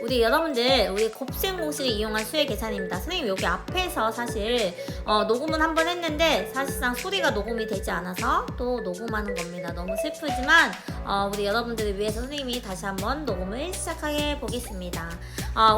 우리 여러분들 우리 곱셈 공식을 이용한 수의 계산입니다. 선생님 여기 앞에서 사실 녹음은 한번 했는데 사실상 소리가 녹음이 되지 않아서 또 녹음하는 겁니다. 너무 슬프지만 우리 여러분들을 위해서 선생님이 다시 한번 녹음을 시작해 보겠습니다.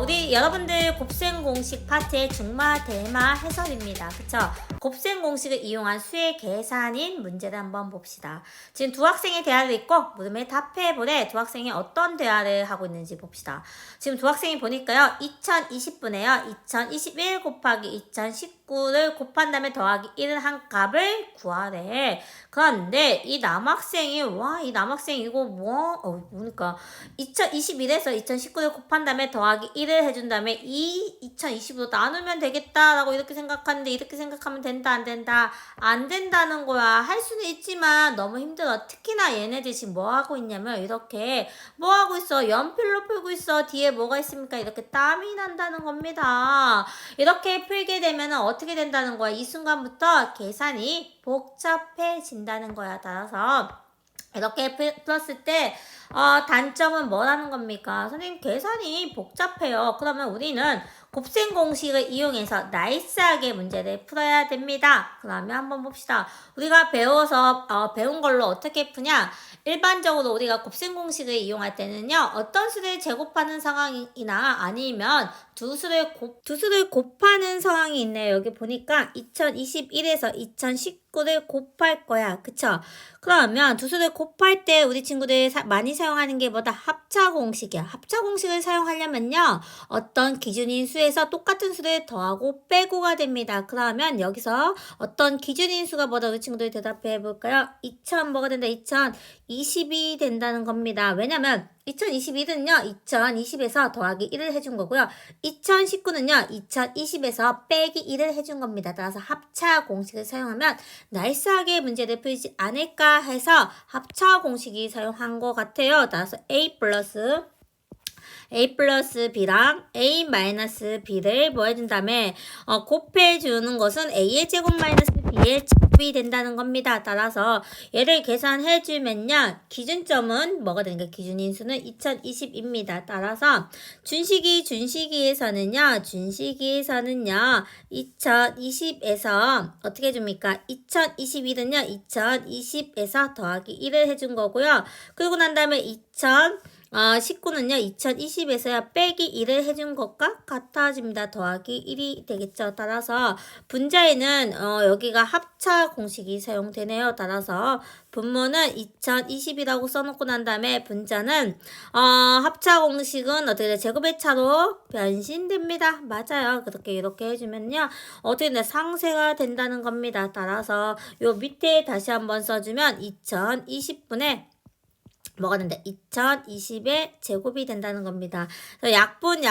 우리 여러분들 곱셈 공식 파트의 중마 대마 해설입니다. 그쵸? 곱셈 공식을 이용한 수의 계산인 문제를 한번 봅시다. 지금 두 학생의 대화를 읽고 물음에 답해보래. 두 학생이 어떤 대화를 하고 있는지 봅시다. 지금 두 학생이 보니까요. 2020분에요. 2021 곱하기 2019를 곱한 다음에 더하기 1을 한 값을 구하래. 그런데 이 남학생이 이 남학생 이거 뭐니까 2021에서 2019를 곱한 다음에 더하기 1을 해준 다음에 2020으로 나누면 되겠다라고 이렇게 생각하는데 이렇게 생각하면 된다 안 된다? 안 된다는 거야. 할 수는 있지만 너무 힘들어. 특히나 얘네들 지금 뭐 하고 있냐면 이렇게 뭐 하고 있어? 연필로 풀고 있어. 뒤에 뭐가 있습니까? 이렇게 땀이 난다는 겁니다. 이렇게 풀게 되면 어떻게 된다는 거야? 이 순간부터 계산이 복잡해진다는 거야. 따라서 이렇게 풀었을 때 단점은 뭐라는 겁니까? 선생님 계산이 복잡해요. 그러면 우리는 곱셈 공식을 이용해서 나이스하게 문제를 풀어야 됩니다. 그러면 한번 봅시다. 우리가 배운 걸로 어떻게 푸냐? 일반적으로 우리가 곱셈 공식을 이용할 때는요. 어떤 수를 제곱하는 상황이나 아니면 두 수를 곱하는 상황이 있네요. 여기 보니까 2021에서 2019를 곱할 거야. 그쵸? 그러면 두 수를 곱할 때 우리 친구들이 많이 사용하는 게 뭐다? 합차 공식이야. 합차 공식을 사용하려면요. 어떤 기준인 수에서 똑같은 수를 더하고 빼고가 됩니다. 그러면 여기서 어떤 기준인 수가 뭐다? 우리 친구들이 대답해 볼까요? 2000 뭐가 된다? 2020이 된다는 겁니다. 왜냐면 2021은요. 2020에서 더하기 1을 해준 거고요. 2019는요. 2020에서 빼기 1을 해준 겁니다. 따라서 합차 공식을 사용하면 나이스하게 문제를 풀지 않을까 해서 합차 공식이 사용한 것 같아요. 따라서 A 플러스 B랑 A 마이너스 B를 뭐 해준 다음에 곱해주는 것은 A의 제곱 마이너스 B의 제곱이 된다는 겁니다. 따라서 얘를 계산해주면요. 기준점은 뭐가 되는가? 기준인수는 2020입니다. 따라서 준식이에서는요. 2020에서 어떻게 해줍니까? 2021은요. 2020에서 더하기 1을 해준 거고요. 그리고 난 다음에 19는요, 2020에서야 빼기 1을 해준 것과 같아집니다. 더하기 1이 되겠죠. 따라서 분자에는 여기가 합차 공식이 사용되네요. 따라서 분모는 2020이라고 써놓고 난 다음에 분자는 합차 공식은 어떻게 돼? 제곱의 차로 변신됩니다. 맞아요. 그렇게 이렇게 해주면요. 어떻게 돼? 상쇄가 된다는 겁니다. 따라서 요 밑에 다시 한번 써주면 2020분에 뭐가 된다? 2020의 제곱이 된다는 겁니다. 약분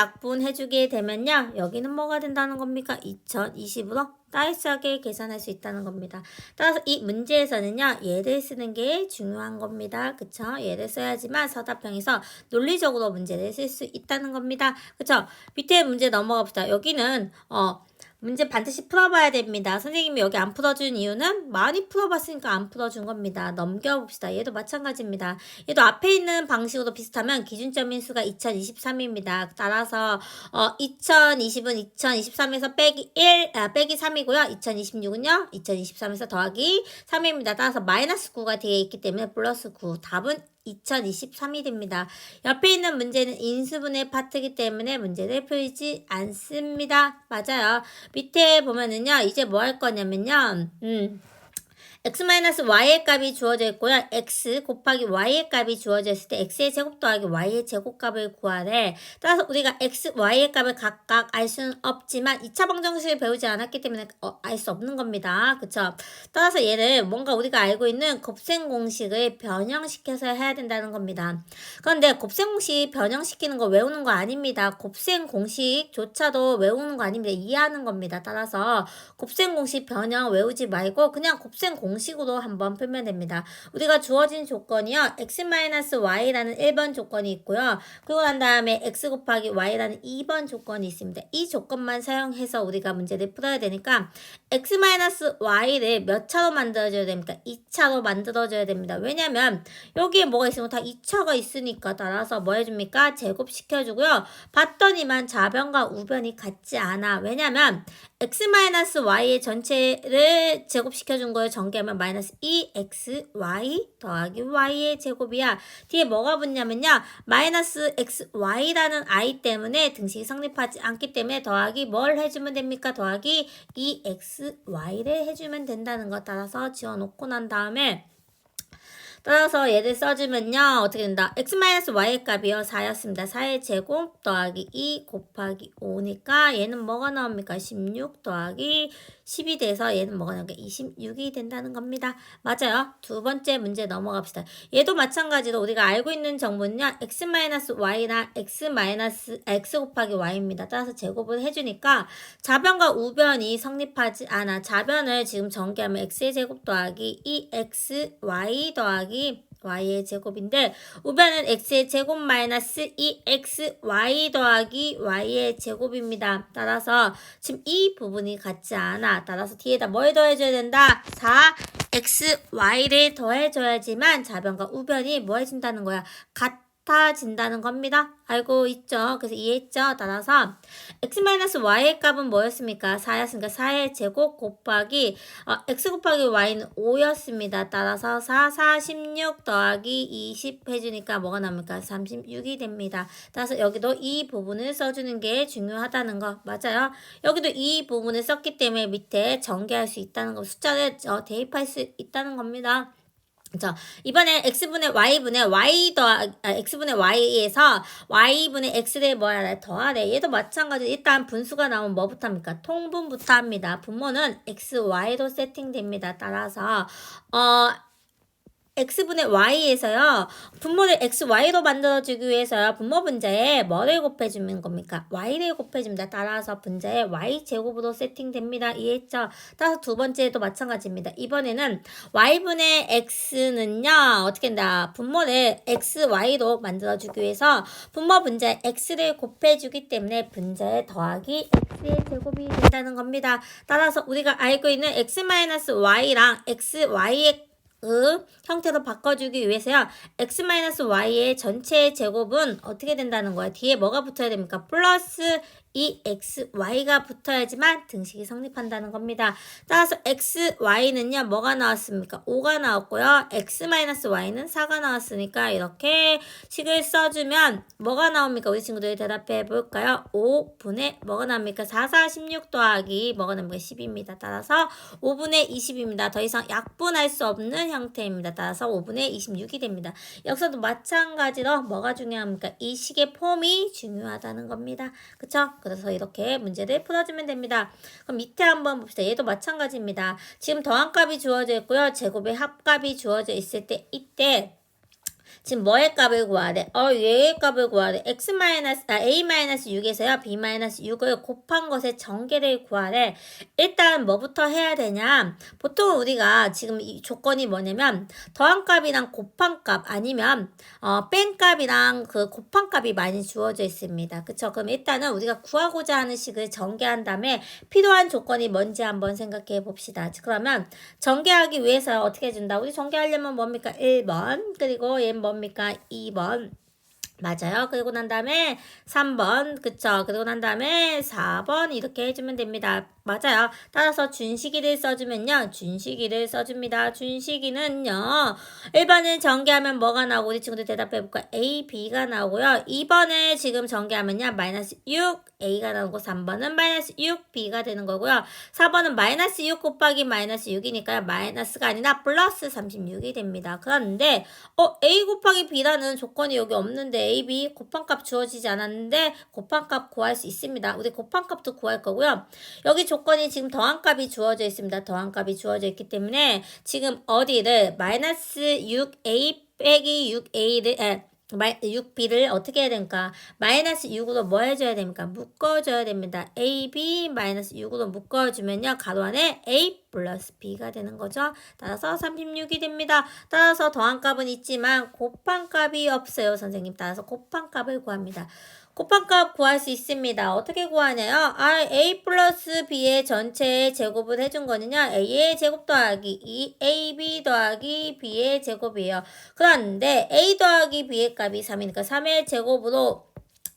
해주게 되면요. 여기는 뭐가 된다는 겁니까? 2020으로 나이스하게 계산할 수 있다는 겁니다. 따라서 이 문제에서는요. 얘를 쓰는 게 중요한 겁니다. 그쵸? 얘를 써야지만 서답형에서 논리적으로 문제를 쓸 수 있다는 겁니다. 그쵸? 밑에 문제 넘어가 봅시다. 여기는 문제 반드시 풀어봐야 됩니다. 선생님이 여기 안 풀어준 이유는 많이 풀어봤으니까 안 풀어준 겁니다. 넘겨봅시다. 얘도 마찬가지입니다. 얘도 앞에 있는 방식으로 비슷하면 기준점인 수가 2023입니다. 따라서 2020은 2023에서 빼기 3이고요. 2026은요. 2023에서 더하기 3입니다. 따라서 마이너스 9가 뒤에 있기 때문에 플러스 9. 답은 2023이 됩니다. 옆에 있는 문제는 인수분해 파트이기 때문에 문제를 풀지 않습니다. 맞아요. 밑에 보면은요. 이제 뭐 할 거냐면요. x-y의 값이 주어져 있고요. x 곱하기 y의 값이 주어져 있을 때 x의 제곱 더하기 y의 제곱값을 구하래. 따라서 우리가 x, y의 값을 각각 알 수는 없지만 2차 방정식을 배우지 않았기 때문에 알 수 없는 겁니다. 그쵸? 따라서 얘를 뭔가 우리가 알고 있는 곱셈 공식을 변형시켜서 해야 된다는 겁니다. 그런데 곱셈 공식 변형시키는 거 외우는 거 아닙니다. 곱셈 공식조차도 외우는 거 아닙니다. 이해하는 겁니다. 따라서 곱셈 공식 변형 외우지 말고 그냥 곱셈 공식으로 한번 풀면 됩니다. 우리가 주어진 조건이요. x-y라는 1번 조건이 있고요. 그리고 난 다음에 x 곱하기 y라는 2번 조건이 있습니다. 이 조건만 사용해서 우리가 문제를 풀어야 되니까 x-y를 몇 차로 만들어줘야 됩니까? 2차로 만들어줘야 됩니다. 왜냐면 여기에 뭐가 있으면 다 2차가 있으니까 따라서 뭐 해줍니까? 제곱시켜주고요. 봤더니만 좌변과 우변이 같지 않아. 왜냐면 x-y의 전체를 제곱시켜준 거예요. 전개하면 마이너스 2xy 더하기 y의 제곱이야. 뒤에 뭐가 붙냐면요. 마이너스 xy라는 i 때문에 등식이 성립하지 않기 때문에 더하기 뭘 해주면 됩니까? 더하기 2xy를 해주면 된다는 거 따라서 지워놓고 난 다음에 따라서 얘를 써주면요. 어떻게 된다? x-y의 값이요. 4였습니다. 4의 제곱 더하기 2 곱하기 5니까 얘는 뭐가 나옵니까? 16 더하기 10이 돼서 얘는 뭐가 나옵니까? 26이 된다는 겁니다. 맞아요. 두 번째 문제 넘어갑시다. 얘도 마찬가지로 우리가 알고 있는 정보는요. x-y나 x 곱하기 y입니다. 따라서 제곱을 해주니까 좌변과 우변이 성립하지 않아. 좌변을 지금 전개하면 x의 제곱 더하기 2xy 더하기 y의 제곱인데 우변은 x의 제곱 마이너스 2xy 더하기 y의 제곱입니다. 따라서 지금 이 부분이 같지 않아. 따라서 뒤에다 뭘 더해줘야 된다? 4xy를 더해줘야지만 좌변과 우변이 뭐 해준다는 거야? 같아진다는 겁니다. 알고 있죠? 그래서 이해했죠? 따라서 x-y의 값은 뭐였습니까? 4였으니까 4의 제곱 곱하기 x 곱하기 y는 5였습니다. 따라서 4, 16 더하기 20 해주니까 뭐가 나옵니까? 36이 됩니다. 따라서 여기도 이 부분을 써주는 게 중요하다는 거 맞아요? 여기도 이 부분을 썼기 때문에 밑에 전개할 수 있다는 거 숫자를 대입할 수 있다는 겁니다. 그렇죠. 이번에 x분의 y분의 x분의 y에서 y분의 x를 뭐야 더하래. 얘도 마찬가지로 일단 분수가 나오면 뭐부터 합니까? 통분부터 합니다. 분모는 xy로 세팅됩니다. 따라서 x분의 y에서요. 분모를 xy로 만들어주기 위해서요. 분모 분자에 뭐를 곱해주는 겁니까? y를 곱해줍니다. 따라서 분자에 y제곱으로 세팅됩니다. 이해했죠? 따라서 두 번째도 마찬가지입니다. 이번에는 y분의 x는요. 어떻게 된다? 분모를 xy로 만들어주기 위해서 분모 분자에 x를 곱해주기 때문에 분자에 더하기 x의 제곱이 된다는 겁니다. 따라서 우리가 알고 있는 x-y랑 xy의 형태로 바꿔주기 위해서요. x-y의 전체 제곱은 어떻게 된다는 거야? 뒤에 뭐가 붙어야 됩니까? 플러스 2xy가 붙어야지만 등식이 성립한다는 겁니다. 따라서 xy는요. 뭐가 나왔습니까? 5가 나왔고요. x-y는 4가 나왔으니까 이렇게 식을 써주면 뭐가 나옵니까? 우리 친구들이 대답해 볼까요? 5분의 뭐가 나옵니까? 4, 4, 16 더하기 뭐가 나옵니까? 10입니다. 따라서 5분의 20입니다. 더 이상 약분할 수 없는 형태입니다. 따라서 5분의 26이 됩니다. 여기서도 마찬가지로 뭐가 중요합니까? 이 식의 폼이 중요하다는 겁니다. 그쵸? 그래서 이렇게 문제를 풀어주면 됩니다. 그럼 밑에 한번 봅시다. 얘도 마찬가지입니다. 지금 더한값이 주어져 있고요. 제곱의 합값이 주어져 있을 때 이때 지금 뭐의 값을 구하래? 얘의 값을 구하래. a-6에서요. b-6을 곱한 것의 전개를 구하래. 일단 뭐부터 해야 되냐? 보통 우리가 지금 이 조건이 뭐냐면 더한 값이랑 곱한 값 아니면 뺀 값이랑 그 곱한 값이 많이 주어져 있습니다. 그쵸? 그럼 일단은 우리가 구하고자 하는 식을 전개한 다음에 필요한 조건이 뭔지 한번 생각해 봅시다. 그러면 전개하기 위해서 어떻게 해준다? 우리 전개하려면 뭡니까? 1번 그리고 얘는 뭡니까? 2번 맞아요. 그리고 난 다음에 3번 그쵸. 그리고 난 다음에 4번 이렇게 해주면 됩니다. 맞아요. 따라서 준식이를 써주면요. 준식이를 써줍니다. 준식이는요. 1번을 전개하면 뭐가 나오고 우리 친구들 대답해볼까? A, B가 나오고요. 2번을 지금 전개하면요. 마이너스 6, A가 나오고 3번은 마이너스 6, B가 되는 거고요. 4번은 마이너스 6 곱하기 마이너스 6이니까요. 마이너스가 아니라 플러스 36이 됩니다. 그런데 A 곱하기 B라는 조건이 여기 없는데 A, B 곱한 값 주어지지 않았는데 곱한 값 구할 수 있습니다. 우리 곱한 값도 구할 거고요. 여기 조건이 지금 더한 값이 주어져 있습니다. 더한 값이 주어져 있기 때문에 지금 어디를 마이너스 6A 빼기 6A를 6b를 어떻게 해야 됩니까? 마이너스 6으로 뭐 해줘야 됩니까? 묶어줘야 됩니다. ab 마이너스 6으로 묶어주면요. 가로 안에 a 플러스 b가 되는 거죠. 따라서 36이 됩니다. 따라서 더한 값은 있지만 곱한 값이 없어요. 선생님. 따라서 곱한 값을 구합니다. 곱한 값 구할 수 있습니다. 어떻게 구하냐요? a 플러스 b의 전체 제곱을 해준 거는요. a의 제곱 더하기 2ab 더하기 b의 제곱이에요. 그런데 a 더하기 b의 값이 3이니까 3의 제곱으로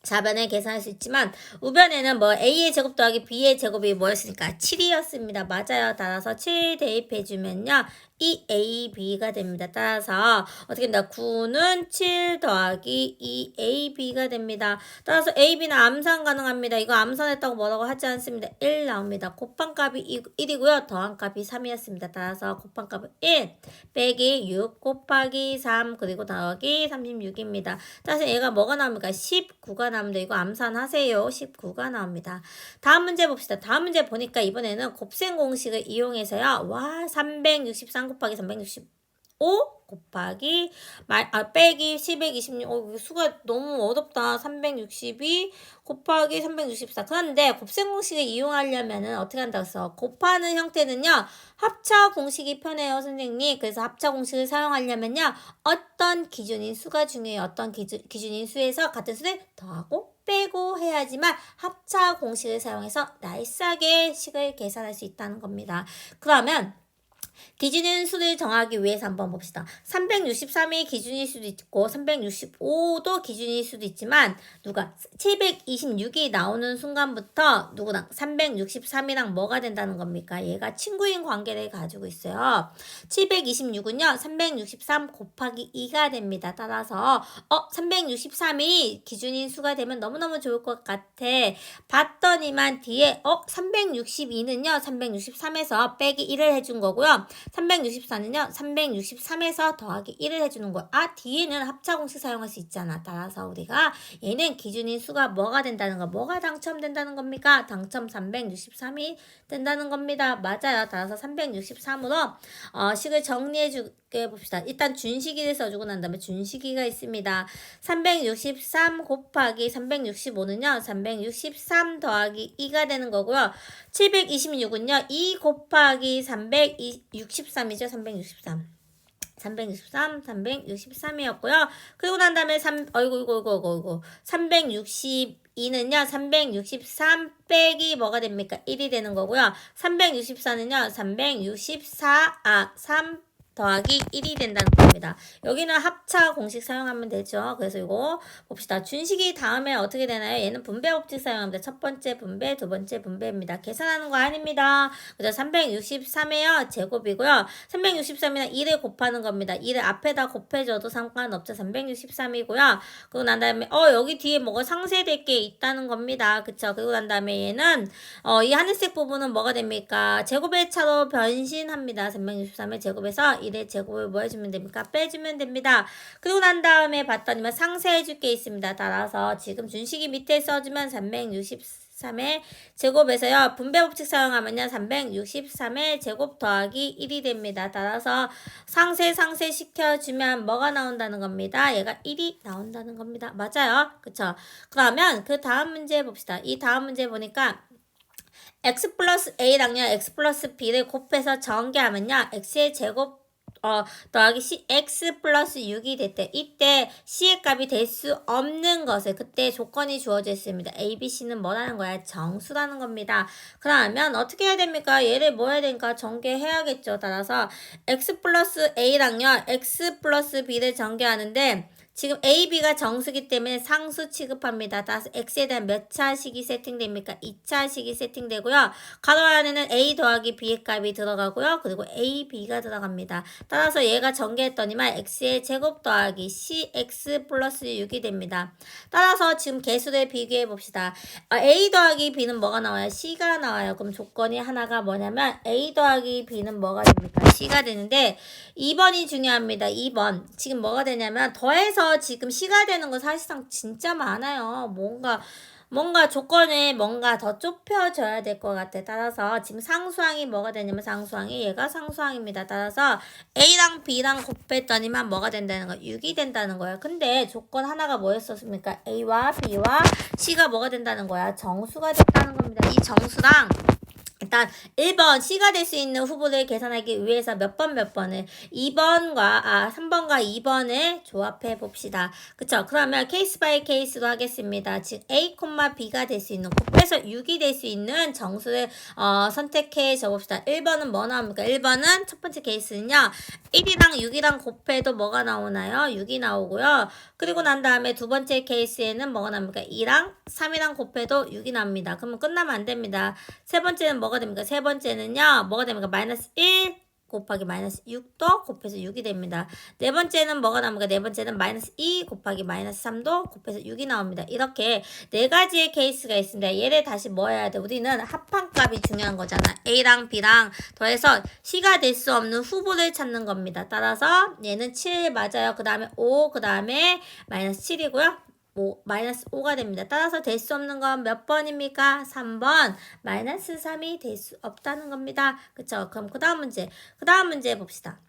좌변에 계산할 수 있지만 우변에는 뭐 a의 제곱 더하기 b의 제곱이 뭐였으니까 7이었습니다. 맞아요. 따라서 7 대입해주면요. 2ab가 됩니다. 따라서 어떻게 됩니까? 9는 7 더하기 2ab가 됩니다. 따라서 ab는 암산 가능합니다. 이거 암산했다고 뭐라고 하지 않습니다. 1 나옵니다. 곱한 값이 1이고요. 더한 값이 3이었습니다. 따라서 곱한 값은 1 빼기 6 곱하기 3 그리고 더하기 36입니다. 따라서 얘가 뭐가 나옵니까? 19가 나옵니다. 이거 암산하세요. 19가 나옵니다. 다음 문제 봅시다. 다음 문제 보니까 이번에는 곱셈 공식을 이용해서요. 와 363 곱하기 365 곱하기 빼기 726 수가 너무 어렵다. 362 곱하기 364 그런데 곱셈 공식을 이용하려면은 어떻게 한다고 했어? 곱하는 형태는요. 합차 공식이 편해요. 선생님. 그래서 합차 공식을 사용하려면요. 어떤 기준인 수가 중요해요. 어떤 기준인 수에서 같은 수를 더하고 빼고 해야지만 합차 공식을 사용해서 나이스하게 식을 계산할 수 있다는 겁니다. 그러면 기준인 수를 정하기 위해서 한번 봅시다. 363이 기준일 수도 있고 365도 기준일 수도 있지만 누가 726이 나오는 순간부터 누구랑 363이랑 뭐가 된다는 겁니까? 얘가 친구인 관계를 가지고 있어요. 726은요. 363 곱하기 2가 됩니다. 따라서 363이 기준인 수가 되면 너무너무 좋을 것 같아. 봤더니만 뒤에 362는요. 363에서 빼기 1을 해준 거고요. 364는요. 363에서 더하기 1을 해주는 거야. 뒤에는 합차공식 사용할 수 있잖아. 따라서 우리가 얘는 기준인 수가 뭐가 된다는 거. 뭐가 당첨된다는 겁니까? 당첨 363이 된다는 겁니다. 맞아요. 따라서 363으로 식을 정리해 주게 봅시다. 일단 준식이를 써주고 난 다음에 준식이가 있습니다. 363 곱하기 365는요. 363 더하기 2가 되는 거고요. 726은요. 2 곱하기 363이죠. 363이었고요. 그리고 난 다음에 362는요. 363 빼기 뭐가 됩니까? 1이 되는 거고요. 364는요. 3 더하기 1이 된다는 겁니다. 여기는 합차 공식 사용하면 되죠. 그래서 이거 봅시다. 준식이 다음에 어떻게 되나요? 얘는 분배 법칙 사용합니다. 첫 번째 분배, 두 번째 분배입니다. 계산하는 거 아닙니다. 그래서 363이요. 제곱이고요. 363이랑 1을 곱하는 겁니다. 1을 앞에다 곱해줘도 상관없죠. 363이고요. 그리고 난 다음에 여기 뒤에 뭐가 상쇄될 게 있다는 겁니다. 그쵸? 그리고 난 다음에 얘는 이 하늘색 부분은 뭐가 됩니까? 제곱의 차로 변신합니다. 363의 제곱에서 1의 제곱을 뭐 해주면 됩니까? 빼주면 됩니다. 그리고 난 다음에 봤더니만 상쇄해줄 게 있습니다. 따라서 지금 준식이 밑에 써주면 363의 제곱에서요. 분배 법칙 사용하면요. 363의 제곱 더하기 1이 됩니다. 따라서 상쇄 시켜주면 뭐가 나온다는 겁니다. 얘가 1이 나온다는 겁니다. 맞아요. 그쵸? 그러면 그 다음 문제 봅시다. 이 다음 문제 보니까 x 플러스 a랑요. x 플러스 b를 곱해서 전개하면요. x의 제곱 더하기 x 플러스 6이 됐대. 이때 c의 값이 될 수 없는 것을 그때 조건이 주어져 있습니다. a, b, c는 뭐라는 거야? 정수라는 겁니다. 그러면 어떻게 해야 됩니까? 얘를 뭐 해야 되니까 전개해야겠죠. 따라서 x 플러스 a랑요. x 플러스 b를 전개하는데 지금 A, B가 정수기 때문에 상수 취급합니다. 따라서 X에 대한 몇 차식이 세팅됩니까? 2차식이 세팅되고요. 가로 안에는 A 더하기 B의 값이 들어가고요. 그리고 A, B가 들어갑니다. 따라서 얘가 전개했더니만 X의 제곱 더하기 CX 플러스 6이 됩니다. 따라서 지금 개수를 비교해 봅시다. A 더하기 B는 뭐가 나와요? C가 나와요. 그럼 조건이 하나가 뭐냐면 A 더하기 B는 뭐가 됩니까? C가 되는데 2번이 중요합니다. 2번. 지금 뭐가 되냐면 더해서 지금 C가 되는 거 사실상 진짜 많아요. 뭔가 뭔가 조건을 뭔가 더 좁혀줘야 될 것 같아. 따라서 지금 상수항이 뭐가 되냐면 상수항이 얘가 상수항입니다. 따라서 A랑 B랑 곱했더니만 뭐가 된다는 거? 6이 된다는 거야. 근데 조건 하나가 뭐였었습니까? A와 B와 C가 뭐가 된다는 거야? 정수가 됐다는 겁니다. 이 정수랑 일단 1번 C가 될 수 있는 후보를 계산하기 위해서 몇 번을 3번과 2번을 조합해 봅시다. 그쵸? 그러면 케이스 바이 케이스로 하겠습니다. 즉 A, B가 될 수 있는 곱해서 6이 될 수 있는 정수를 선택해 줘봅시다. 1번은 뭐 나옵니까? 1번은 첫 번째 케이스는요. 1이랑 6이랑 곱해도 뭐가 나오나요? 6이 나오고요. 그리고 난 다음에 두 번째 케이스에는 뭐가 나옵니까? 2랑 3이랑 곱해도 6이 나옵니다. 그러면 끝나면 안 됩니다. 세 번째는 뭐가 됩니까? 세 번째는요. 뭐가 됩니까? 마이너스 1 곱하기 마이너스 6도 곱해서 6이 됩니다. 네 번째는 뭐가 나옵니까? 네 번째는 마이너스 2 곱하기 마이너스 3도 곱해서 6이 나옵니다. 이렇게 네 가지의 케이스가 있습니다. 얘를 다시 뭐 해야 돼? 우리는 합한값이 중요한 거잖아. A랑 B랑 더해서 C가 될 수 없는 후보를 찾는 겁니다. 따라서 얘는 7 맞아요. 그 다음에 5, 그 다음에 마이너스 7이고요. 마이너스 5가 됩니다. 따라서 될 수 없는 건 몇 번입니까? 3번. 마이너스 3이 될 수 없다는 겁니다. 그쵸? 그럼 그 다음 문제 봅시다.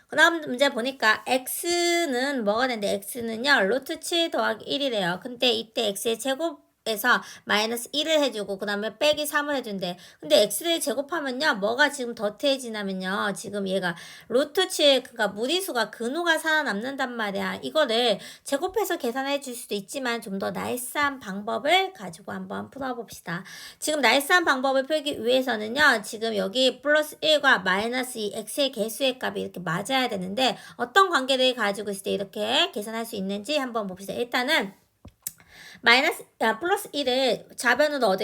그 다음 문제 보니까 x는 뭐가 되는데 x는요. 루트 7 더하기 1이래요. 근데 이때 x의 제곱에서 마이너스 1을 해주고 그 다음에 빼기 3을 해준대. 근데 x를 제곱하면요. 뭐가 지금 더 더해지냐면요. 지금 얘가 루트 7 그러니까 무리수가 근호가 살아남는단 말이야. 이거를 제곱해서 계산해 줄 수도 있지만 좀 더 나이스한 방법을 가지고 한번 풀어봅시다. 지금 나이스한 방법을 풀기 위해서는요. 지금 여기 플러스 1과 마이너스 2 x의 개수의 값이 이렇게 맞아야 되는데 어떤 관계를 가지고 있을 때 이렇게 계산할 수 있는지 한번 봅시다. 일단은 플러스 1을 좌변으로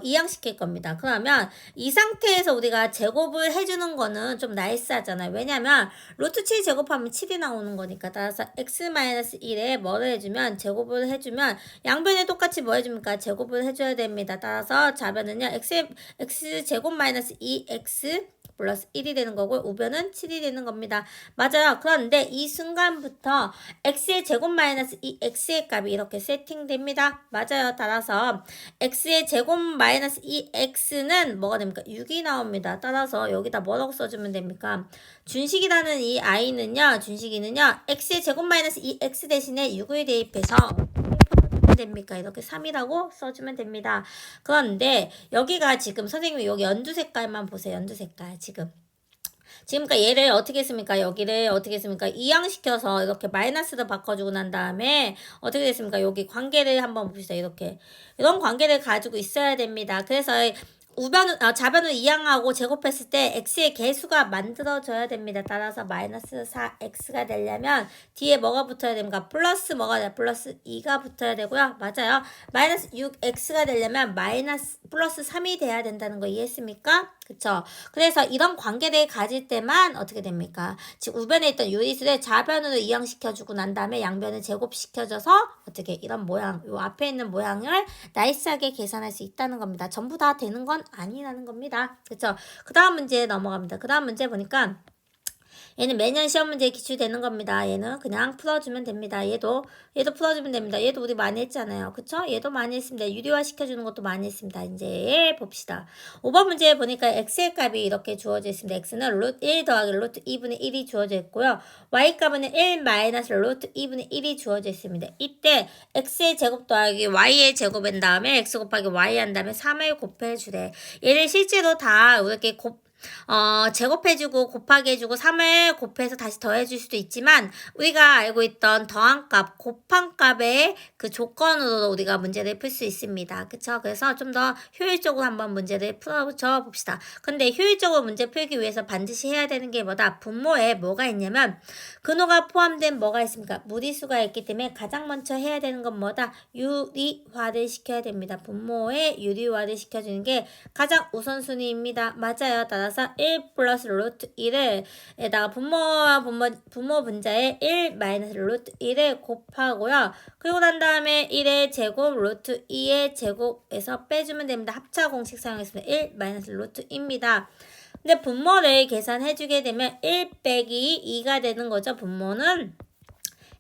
이항시킬 겁니다. 그러면 이 상태에서 우리가 제곱을 해주는 거는 좀 나이스하잖아요. 왜냐면 루트 7 제곱하면 7이 나오는 거니까. 따라서 x-1에 뭐를 해주면 제곱을 해주면 양변에 똑같이 뭐 해줍니까? 제곱을 해줘야 됩니다. 따라서 좌변은요. x 제곱 마이너스 2x 플러스 1이 되는 거고 우변은 7이 되는 겁니다. 맞아요. 그런데 이 순간부터 x의 제곱 마이너스 이 x의 값이 이렇게 세팅됩니다. 맞아요. 따라서 x의 제곱 마이너스 이 x는 뭐가 됩니까? 6이 나옵니다. 따라서 여기다 뭐라고 써주면 됩니까? 준식이라는 이 i는요. 준식이는요. x의 제곱 마이너스 이 x 대신에 6을 대입해서 됩니까? 이렇게 3이라고 써주면 됩니다. 그런데 여기가 지금 선생님이 여기 연두 색깔만 보세요. 연두 색깔 지금. 그러니까 얘를 어떻게 했습니까? 여기를 어떻게 했습니까? 이항시켜서 이렇게 마이너스로 바꿔주고 난 다음에 어떻게 됐습니까? 여기 관계를 한번 봅시다. 이렇게 이런 관계를 가지고 있어야 됩니다. 그래서 좌변을 이항하고 제곱했을 때 x의 개수가 만들어져야 됩니다. 따라서 마이너스 4x가 되려면 뒤에 뭐가 붙어야 됩니까? 플러스 뭐가 돼요? 플러스 2가 붙어야 되고요. 맞아요. 마이너스 6x가 되려면 플러스 3이 돼야 된다는 거 이해했습니까? 그쵸? 그래서 이런 관계를 가질 때만 어떻게 됩니까? 지금 우변에 있던 유리수를 좌변으로 이항시켜주고 난 다음에 양변을 제곱시켜줘서 어떻게 이런 모양, 요 앞에 있는 모양을 나이스하게 계산할 수 있다는 겁니다. 전부 다 되는 건 아니라는 겁니다. 그쵸? 그 다음 문제 넘어갑니다. 그 다음 문제 보니까 얘는 매년 시험 문제에 기출되는 겁니다. 얘는 그냥 풀어주면 됩니다. 얘도 풀어주면 됩니다. 얘도 우리 많이 했잖아요. 그쵸? 얘도 많이 했습니다. 유리화 시켜주는 것도 많이 했습니다. 이제 봅시다. 5번 문제에 보니까 x의 값이 이렇게 주어져 있습니다. x는 루트 1 더하기 루트 2분의 1이 주어져 있고요. y 값은 1 마이너스 루트 2분의 1이 주어져 있습니다. 이때 x의 제곱 더하기 y의 제곱한 다음에 x 곱하기 y 한 다음에 3을 곱해주래. 얘를 실제로 다 이렇게 제곱해주고 곱하기 해주고 3을 곱해서 다시 더해줄 수도 있지만 우리가 알고 있던 더한 값, 곱한 값의 그 조건으로 우리가 문제를 풀 수 있습니다. 그쵸? 그래서 좀 더 효율적으로 한번 문제를 풀어줘 봅시다. 근데 효율적으로 문제 풀기 위해서 반드시 해야 되는 게 뭐다? 분모에 뭐가 있냐면 근호가 포함된 뭐가 있습니까? 무리수가 있기 때문에 가장 먼저 해야 되는 건 뭐다? 유리화를 시켜야 됩니다. 분모에 유리화를 시켜주는 게 가장 우선순위입니다. 맞아요. 따라서 1 플러스 루트 1을 에다가 분모 분자에 1 마이너스 루트 1을 곱하고요. 그리고 난 다음에 1의 제곱 루트 2의 제곱에서 빼주면 됩니다. 합차 공식 사용했습니다. 1 마이너스 루트 2입니다. 근데 분모를 계산해주게 되면 1 빼기 2가 되는 거죠. 분모는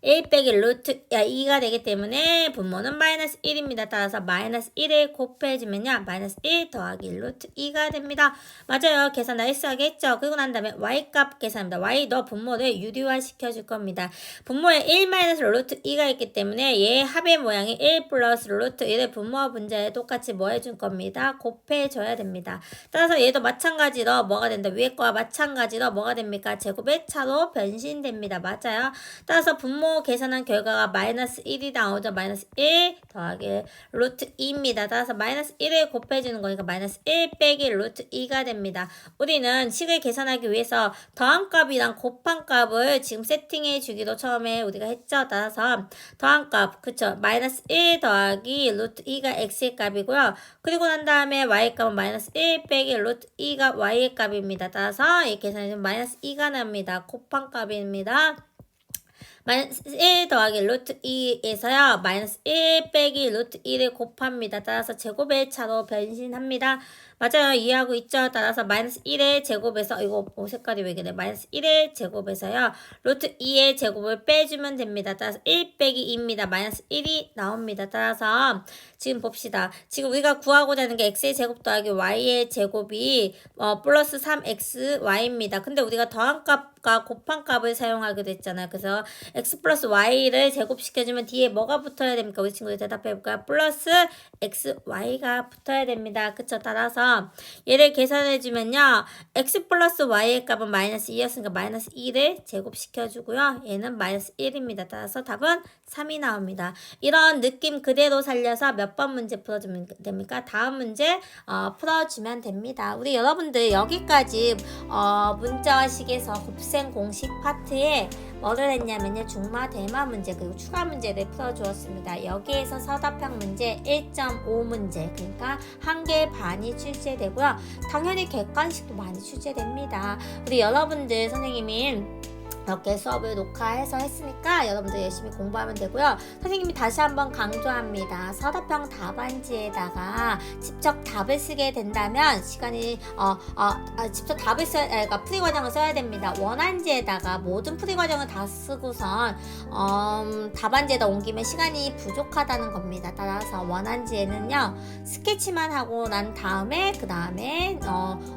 1 빼기 루트 2가 되기 때문에 분모는 마이너스 1입니다. 따라서 마이너스 1을 곱해주면요. 마이너스 1 더하기 루트 2가 됩니다. 맞아요. 계산 나이스하게 했죠. 그리고 난 다음에 y값 계산합니다. y 너 분모를 유리화 시켜줄 겁니다. 분모에 1 마이너스 루트 2가 있기 때문에 얘 합의 모양이 1 플러스 루트 1의 분모와 분자에 똑같이 뭐 해줄 겁니다. 곱해줘야 됩니다. 따라서 얘도 마찬가지로 뭐가 된다. 위에 거와 마찬가지로 뭐가 됩니까? 제곱의 차로 변신됩니다. 맞아요. 따라서 분모 계산한 결과가 마이너스 1이 나오죠. 마이너스 1 더하기 루트 2입니다. 따라서 마이너스 1을 곱해주는 거니까 마이너스 1 빼기 루트 2가 됩니다. 우리는 식을 계산하기 위해서 더한 값이랑 곱한 값을 지금 세팅해 주기로 처음에 우리가 했죠. 따라서 더한 값, 그쵸? 마이너스 1 더하기 루트 2가 x의 값이고요. 그리고 난 다음에 y 값은 마이너스 1 빼기 루트 2가 y의 값입니다. 따라서 이 계산은 마이너스 2가 납니다. 곱한 값입니다. 마이너스 1 더하기 루트 2에서요. 마이너스 1 빼기 루트 1을 곱합니다. 따라서 제곱의 차로 변신합니다. 맞아요. 이해하고 있죠? 따라서 마이너스 1의 제곱에서 이거 색깔이 왜 그래? 마이너스 1의 제곱에서요. 루트 2의 제곱을 빼주면 됩니다. 따라서 1 빼기 2입니다. 마이너스 1이 나옵니다. 따라서 지금 봅시다. 지금 우리가 구하고자 하는 게 x의 제곱 더하기 y의 제곱이 플러스 3xy입니다. 근데 우리가 더한 값과 곱한 값을 사용하기로 했잖아요. 그래서 x 플러스 y를 제곱시켜주면 뒤에 뭐가 붙어야 됩니까? 우리 친구들 대답해볼까요? 플러스 xy가 붙어야 됩니다. 그쵸? 따라서 얘를 계산해주면요. x 플러스 y의 값은 마이너스 2였으니까 마이너스 2를 제곱시켜주고요. 얘는 마이너스 1입니다. 따라서 답은 3이 나옵니다. 이런 느낌 그대로 살려서 몇 번 문제 풀어주면 됩니까? 다음 문제 풀어주면 됩니다. 우리 여러분들 여기까지 문자식에서 곱셈 공식 파트에 뭐를 했냐면요. 중마, 대마 문제 그리고 추가 문제를 풀어주었습니다. 여기에서 서답형 문제 1.5 문제 그러니까 1개 반이 출제되고요. 당연히 객관식도 많이 출제됩니다. 우리 여러분들 선생님이 이렇게 수업을 녹화해서 했으니까 여러분들 열심히 공부하면 되고요. 선생님이 다시 한번 강조합니다. 서답형 답안지에다가 직접 답을 쓰게 된다면 시간이 직접 답을 그러니까 풀이 과정을 써야 됩니다. 원안지에다가 모든 풀이 과정을 다 쓰고선 답안지에다 옮기면 시간이 부족하다는 겁니다. 따라서 원안지에는요 스케치만 하고 난 다음에 그 다음에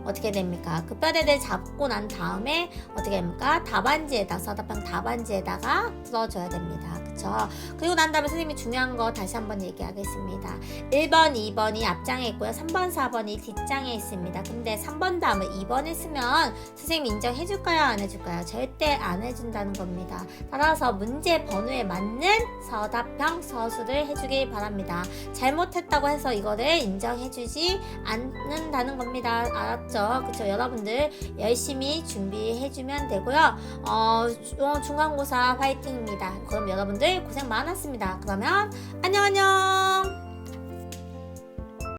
어떻게 됩니까? 그 뼈대를 잡고 난 다음에 어떻게 됩니까? 답안지에 서답형 답안지에다가 풀어줘야 됩니다. 그쵸? 그리고 난 다음에 선생님이 중요한 거 다시 한번 얘기하겠습니다. 1번, 2번이 앞장에 있고요. 3번, 4번이 뒷장에 있습니다. 근데 3번 다음에 2번을 쓰면 선생님 인정해줄까요? 안 해줄까요? 절대 안 해준다는 겁니다. 따라서 문제 번호에 맞는 서답형 서술을 해주길 바랍니다. 잘못했다고 해서 이거를 인정해주지 않는다는 겁니다. 알았죠? 그쵸? 여러분들 열심히 준비해주면 되고요. 중간고사 화이팅입니다. 그럼 여러분들 고생 많았습니다. 그러면 안녕.